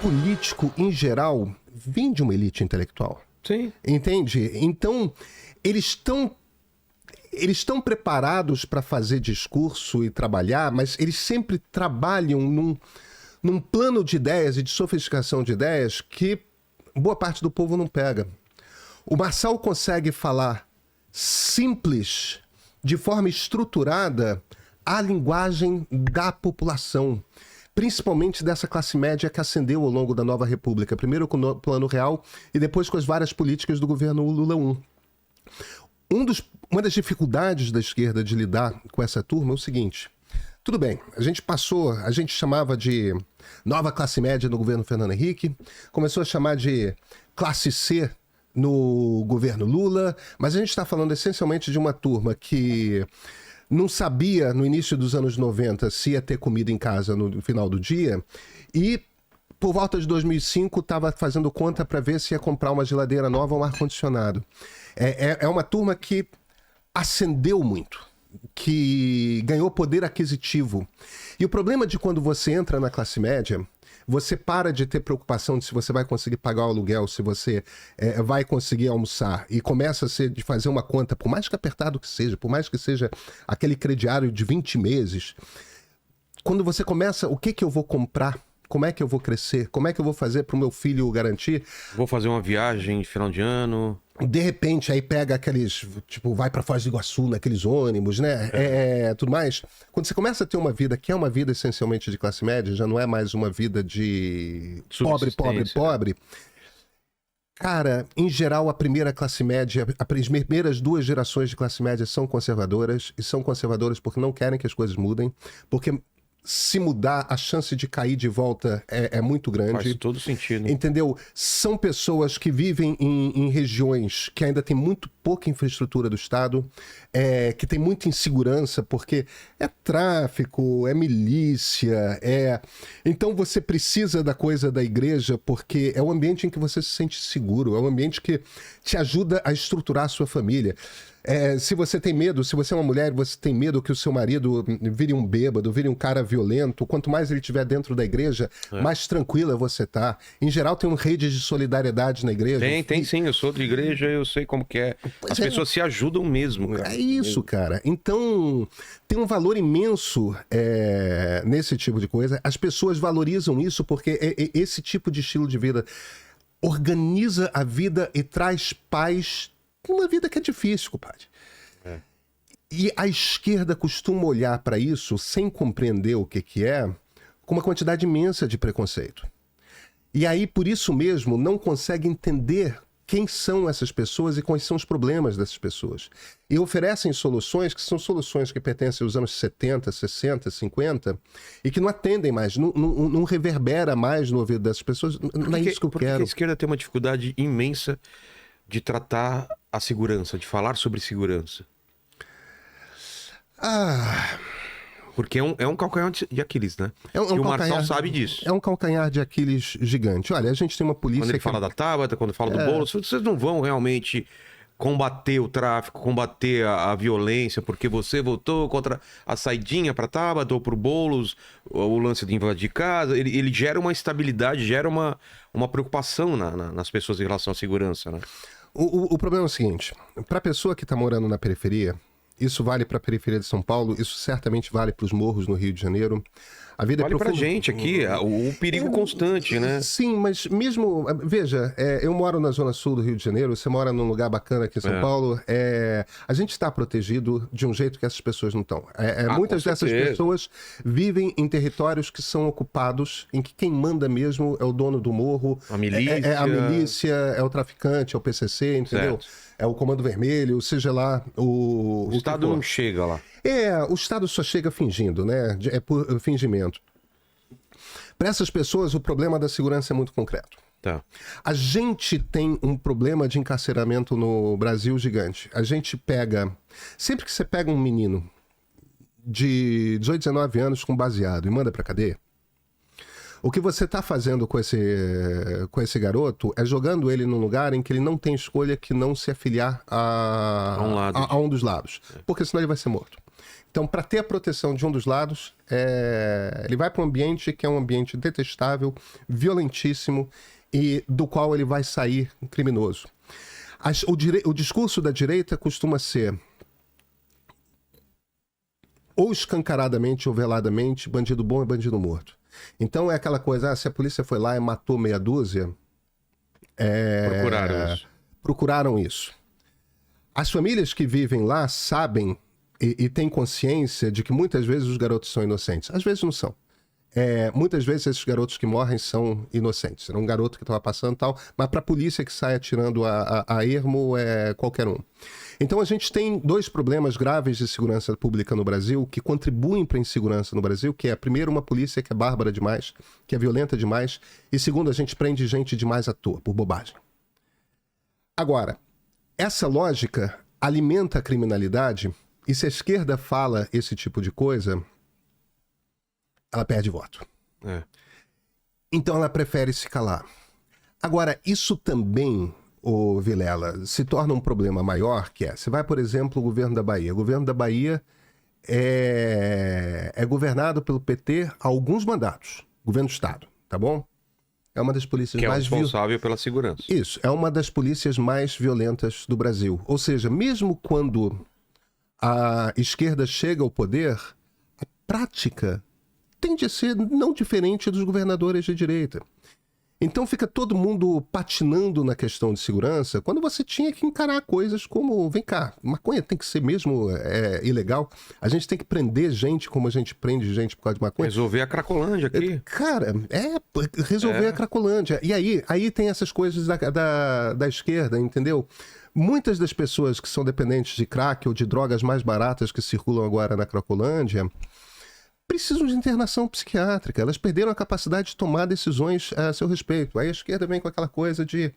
político, em geral, vem de uma elite intelectual. Sim. Entende? Então, eles estão preparados para fazer discurso e trabalhar, mas eles sempre trabalham num plano de ideias e de sofisticação de ideias que boa parte do povo não pega. O Marçal consegue falar simples, de forma estruturada, a linguagem da população, principalmente dessa classe média que ascendeu ao longo da Nova República, primeiro com o Plano Real e depois com as várias políticas do governo Lula I. Uma das dificuldades da esquerda de lidar com essa turma é o seguinte: tudo bem, a gente chamava de nova classe média no governo Fernando Henrique, começou a chamar de classe C no governo Lula, mas a gente está falando essencialmente de uma turma que não sabia no início dos anos 90 se ia ter comida em casa no final do dia e por volta de 2005 estava fazendo conta para ver se ia comprar uma geladeira nova ou um ar-condicionado. É uma turma que ascendeu muito, que ganhou poder aquisitivo. E o problema de quando você entra na classe média, você para de ter preocupação de se você vai conseguir pagar o aluguel, se você vai conseguir almoçar, e começa de fazer uma conta, por mais que apertado que seja, por mais que seja aquele crediário de 20 meses, quando você começa, o que eu vou comprar? Como é que eu vou crescer? Como é que eu vou fazer para o meu filho garantir? Vou fazer uma viagem de final de ano. De repente, aí pega aqueles, tipo, vai para Foz do Iguaçu, naqueles ônibus, né? Tudo mais. Quando você começa a ter uma vida que é uma vida essencialmente de classe média, já não é mais uma vida de pobre. Cara, em geral, a primeira classe média, as primeiras duas gerações de classe média são conservadoras, e são conservadoras porque não querem que as coisas mudem, porque se mudar, a chance de cair de volta é muito grande. Faz todo sentido. Entendeu? São pessoas que vivem em regiões que ainda tem muito pouca infraestrutura do Estado, que tem muita insegurança, porque é tráfico, é milícia, Então você precisa da coisa da igreja, porque é o ambiente em que você se sente seguro, é o ambiente que te ajuda a estruturar a sua família. Se você tem medo, se você é uma mulher, você tem medo que o seu marido vire um bêbado, vire um cara violento, quanto mais ele estiver dentro da igreja, mais tranquila você tá. Em geral, tem uma rede de solidariedade na igreja. Tem sim, eu sou de igreja, eu sei como que é. As pessoas se ajudam mesmo, cara. É isso, cara. Então, tem um valor imenso nesse tipo de coisa. As pessoas valorizam isso porque esse tipo de estilo de vida organiza a vida e traz paz uma vida que é difícil, compadre. E a esquerda costuma olhar para isso sem compreender o que é, com uma quantidade imensa de preconceito. E aí, por isso mesmo, não consegue entender quem são essas pessoas e quais são os problemas dessas pessoas. E oferecem soluções que são soluções que pertencem aos anos 70, 60, 50 e que não atendem mais, não reverbera mais no ouvido dessas pessoas. Não é isso que eu quero. Porque a esquerda tem uma dificuldade imensa de tratar a segurança, de falar sobre segurança. Porque é um calcanhar de Aquiles, né? E o Marçal sabe disso. É um calcanhar de Aquiles gigante. Olha, a gente tem uma polícia... Quando ele fala da Tabata, quando fala do Boulos, vocês não vão realmente combater o tráfico, combater a violência, porque você votou contra a saidinha para Tabata ou pro Boulos, o lance de invadir casa. Ele gera uma estabilidade, gera uma preocupação nas pessoas em relação à segurança, né? O problema é o seguinte, para a pessoa que está morando na periferia, isso vale para a periferia de São Paulo, isso certamente vale para os morros no Rio de Janeiro. A vida vale pra gente aqui, o perigo constante, né? Sim, mas mesmo... Veja, eu moro na zona sul do Rio de Janeiro, você mora num lugar bacana aqui em São Paulo, a gente está protegido de um jeito que essas pessoas não estão. Muitas dessas pessoas vivem em territórios que são ocupados, em que quem manda mesmo é o dono do morro, a milícia, a milícia, é o traficante, é o PCC, entendeu? Certo. É o Comando Vermelho, seja lá o Estado não chega lá. O Estado só chega fingindo, né? É por fingimento. Para essas pessoas, o problema da segurança é muito concreto. Tá. A gente tem um problema de encarceramento no Brasil gigante. A gente pega... Sempre que você pega um menino de 18, 19 anos com baseado e manda pra cadeia, o que você está fazendo com esse garoto é jogando ele num lugar em que ele não tem escolha que não se afiliar a um dos lados. Porque senão ele vai ser morto. Então, para ter a proteção de um dos lados, ele vai para um ambiente que é um ambiente detestável, violentíssimo e do qual ele vai sair criminoso. O discurso da direita costuma ser ou escancaradamente ou veladamente, bandido bom é bandido morto. Então é aquela coisa, se a polícia foi lá e matou meia dúzia... Procuraram isso. As famílias que vivem lá sabem e têm consciência de que muitas vezes os garotos são inocentes. Às vezes não são. Muitas vezes esses garotos que morrem são inocentes. Era um garoto que estava passando e tal, mas para a polícia que sai atirando a ermo é qualquer um. Então a gente tem dois problemas graves de segurança pública no Brasil que contribuem para a insegurança no Brasil, que é, primeiro, uma polícia que é bárbara demais, que é violenta demais, e segundo, a gente prende gente demais à toa, por bobagem. Agora, essa lógica alimenta a criminalidade, e se a esquerda fala esse tipo de coisa, ela perde voto. Então ela prefere se calar. Agora, isso também, Vilela, se torna um problema maior, que você vai, por exemplo, o governo da Bahia. O governo da Bahia é governado pelo PT há alguns mandatos. Governo do Estado, tá bom? É uma das polícias mais... Que é responsável pela segurança. Isso, é uma das polícias mais violentas do Brasil. Ou seja, mesmo quando a esquerda chega ao poder, a prática tende a ser não diferente dos governadores de direita. Então fica todo mundo patinando na questão de segurança, quando você tinha que encarar coisas como, vem cá, maconha tem que ser mesmo ilegal, a gente tem que prender gente como a gente prende gente por causa de maconha. Resolver a Cracolândia aqui. Cara, resolver a Cracolândia. E aí tem essas coisas da esquerda, entendeu? Muitas das pessoas que são dependentes de crack ou de drogas mais baratas que circulam agora na Cracolândia precisam de internação psiquiátrica. Elas perderam a capacidade de tomar decisões a seu respeito. Aí a esquerda vem com aquela coisa de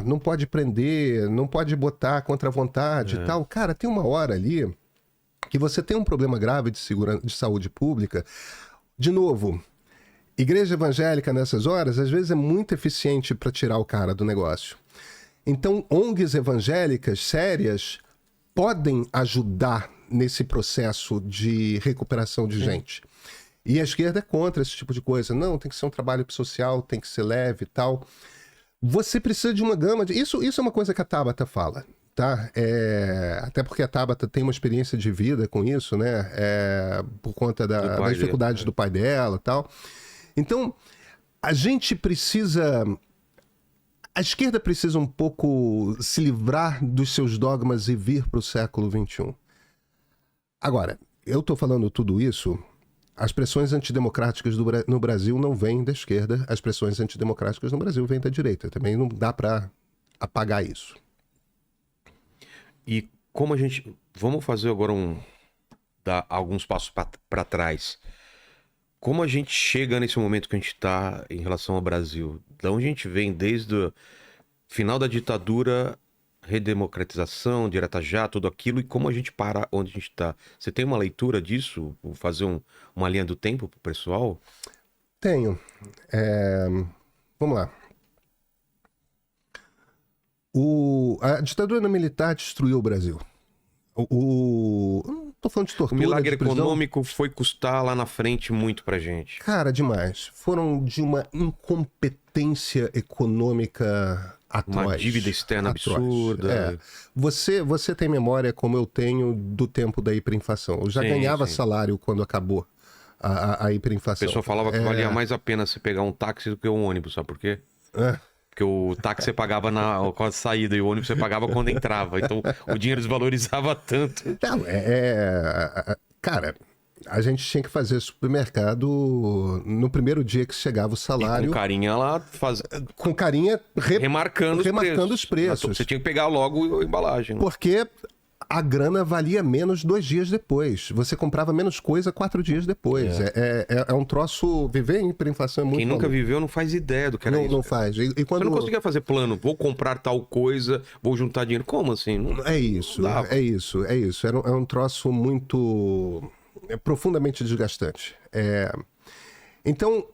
não pode prender, não pode botar contra a vontade e tal. Cara, tem uma hora ali que você tem um problema grave de saúde pública. De novo, igreja evangélica nessas horas, às vezes é muito eficiente para tirar o cara do negócio. Então, ONGs evangélicas sérias podem ajudar nesse processo de recuperação de gente. E a esquerda é contra esse tipo de coisa. Não, tem que ser um trabalho social, tem que ser leve e tal. Você precisa de uma gama de... Isso é uma coisa que a Tabata fala, tá? Até porque a Tabata tem uma experiência de vida com isso, né? Por conta das dificuldades do pai dela e tal. Então, a gente precisa... A esquerda precisa um pouco se livrar dos seus dogmas e vir para o século XXI. Agora, eu estou falando tudo isso, as pressões antidemocráticas no Brasil não vêm da esquerda, as pressões antidemocráticas no Brasil vêm da direita. Também não dá para apagar isso. E como a gente... Vamos fazer agora dar alguns passos para trás. Como a gente chega nesse momento que a gente está em relação ao Brasil? Da onde a gente vem desde o final da ditadura, redemocratização, direta-já, tudo aquilo, e como a gente para onde a gente está? Você tem uma leitura disso? Vou fazer uma linha do tempo para o pessoal? Tenho. Vamos lá. A ditadura militar destruiu o Brasil. Não tô falando de tortura. O milagre econômico foi custar lá na frente muito pra gente. Cara, demais. Foram de uma incompetência econômica atroz. Uma dívida externa absurda. Você tem memória, como eu tenho, do tempo da hiperinflação. Eu já ganhava salário quando acabou a hiperinflação. A pessoa falava que valia mais a pena você pegar um táxi do que um ônibus, sabe por quê? Porque o táxi você pagava com a saída e o ônibus você pagava quando entrava. Então o dinheiro desvalorizava tanto. Não, cara, a gente tinha que fazer supermercado no primeiro dia que chegava o salário. E com carinha lá, com carinha remarcando os preços. Você tinha que pegar logo a embalagem. Né? Porque a grana valia menos 2 dias depois. Você comprava menos coisa 4 dias depois. É um troço... Viver em hiperinflação é muito... Quem nunca viveu não faz ideia do que era isso. Não faz. E quando... Você não conseguia fazer plano. Vou comprar tal coisa, vou juntar dinheiro. Como assim? É isso. É um troço muito... profundamente desgastante. Então,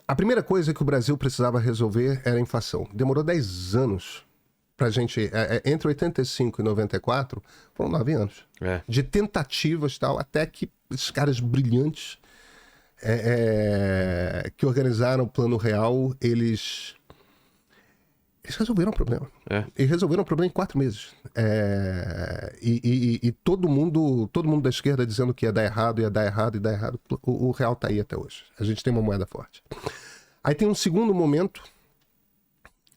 a primeira coisa que o Brasil precisava resolver era a inflação. Demorou 10 anos pra gente, entre 85 e 94, foram 9 anos. De tentativas e tal, até que esses caras brilhantes que organizaram o Plano Real, eles resolveram o problema. E resolveram o problema em 4 meses. E todo mundo da esquerda dizendo que ia dar errado, ia dar errado, ia dar errado. O real tá aí até hoje. A gente tem uma moeda forte. Aí tem um segundo momento,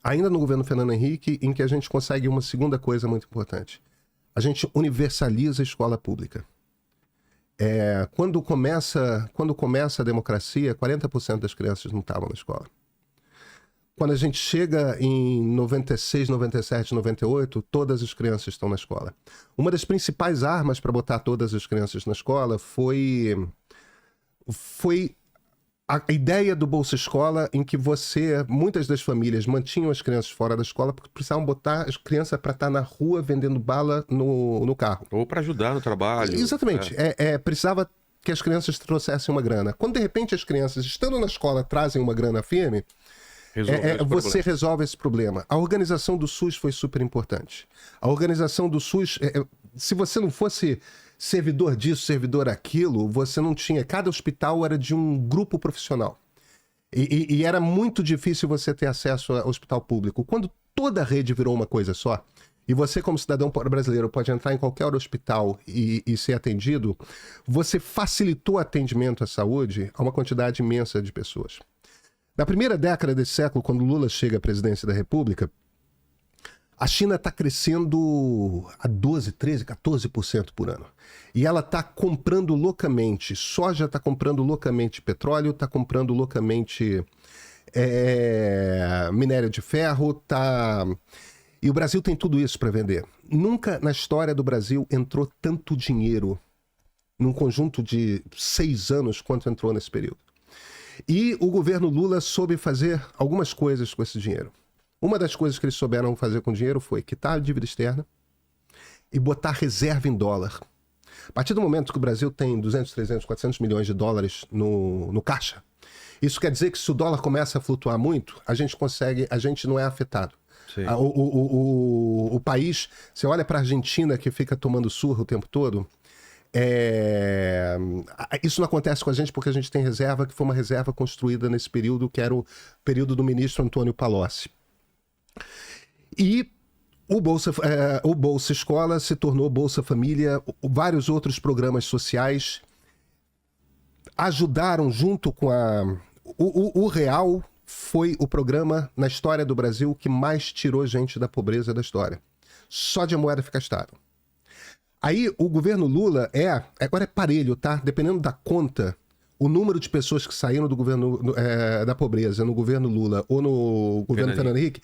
ainda no governo Fernando Henrique, em que a gente consegue uma segunda coisa muito importante. A gente universaliza a escola pública. Quando começa a democracia, 40% das crianças não estavam na escola. Quando a gente chega em 96, 97, 98, todas as crianças estão na escola. Uma das principais armas para botar todas as crianças na escola foi a ideia do Bolsa Escola, em que muitas das famílias mantinham as crianças fora da escola porque precisavam botar as crianças para estar na rua vendendo bala no carro. Ou para ajudar no trabalho. Exatamente. Precisava que as crianças trouxessem uma grana. Quando de repente as crianças, estando na escola, trazem uma grana firme, você resolve esse problema. A organização do SUS foi super importante. A organização do SUS, se você não fosse servidor disso, servidor aquilo, você não tinha... Cada hospital era de um grupo profissional. E era muito difícil você ter acesso ao hospital público. Quando toda a rede virou uma coisa só, e você, como cidadão brasileiro, pode entrar em qualquer hospital e ser atendido, você facilitou o atendimento à saúde a uma quantidade imensa de pessoas. Na primeira década desse século, quando Lula chega à presidência da República, a China está crescendo a 12%, 13%, 14% por ano. E ela está comprando loucamente soja, está comprando loucamente petróleo, está comprando loucamente minério de ferro, E o Brasil tem tudo isso para vender. Nunca na história do Brasil entrou tanto dinheiro num conjunto de 6 anos quanto entrou nesse período. E o governo Lula soube fazer algumas coisas com esse dinheiro. Uma das coisas que eles souberam fazer com o dinheiro foi quitar a dívida externa e botar reserva em dólar. A partir do momento que o Brasil tem 200, 300, 400 milhões de dólares no caixa, isso quer dizer que se o dólar começa a flutuar muito, a gente não é afetado. O país, você olha para a Argentina que fica tomando surra o tempo todo, isso não acontece com a gente porque a gente tem reserva, que foi uma reserva construída nesse período, que era o período do ministro Antônio Palocci. E o Bolsa Escola se tornou Bolsa Família, vários outros programas sociais ajudaram junto com o Real foi o programa na história do Brasil que mais tirou gente da pobreza da história. Só de a moeda ficar estável. Aí o governo Lula agora é parelho, tá? Dependendo da conta, o número de pessoas que saíram do governo da pobreza no governo Lula ou no governo Fernando Henrique,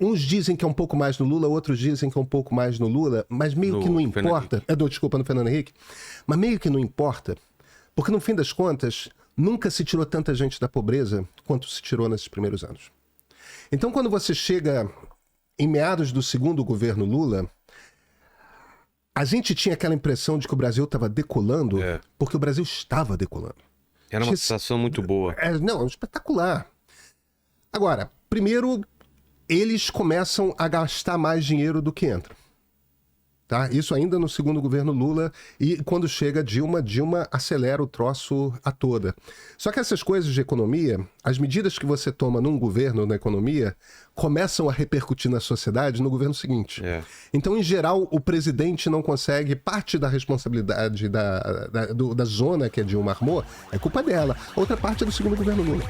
uns dizem que é um pouco mais no Lula, outros dizem que é um pouco mais no Lula, mas meio que não importa. Desculpa, no Fernando Henrique. Mas meio que não importa, porque no fim das contas, nunca se tirou tanta gente da pobreza quanto se tirou nesses primeiros anos. Então, quando você chega em meados do segundo governo Lula, a gente tinha aquela impressão de que o Brasil estava decolando, porque o Brasil estava decolando. Era uma situação muito boa. Não, espetacular. Agora, primeiro, eles começam a gastar mais dinheiro do que entra. Tá? Isso ainda no segundo governo Lula, e quando chega Dilma acelera o troço a toda. Só que essas coisas de economia, as medidas que você toma num governo na economia, começam a repercutir na sociedade no governo seguinte. Então, em geral, o presidente não consegue, parte da responsabilidade da zona que a Dilma armou, é culpa dela. Outra parte é do segundo governo Lula.